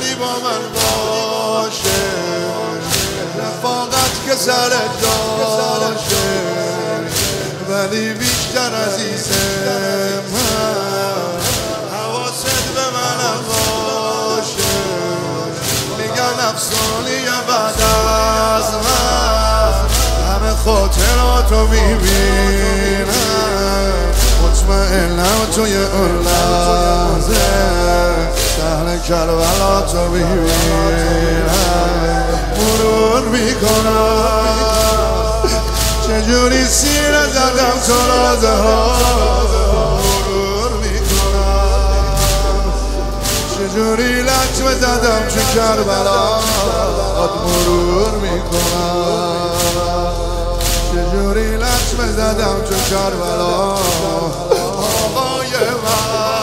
داری با من باشه رفاقت که سرت داشته ولی بیشتر عزیزم حواست به منم باشه میگن افسانه بعد از من همه خاطراتو میبینم مطمئنم توی اون لحظه صحنه کربلا تو میبینم مرور میکنم چجوری سینه زدم تو رازه ها مرور میکنم چجوری لطمه زدم تو کربلا مرور میکنم چجوری لطمه زدم تو کربلا آقای من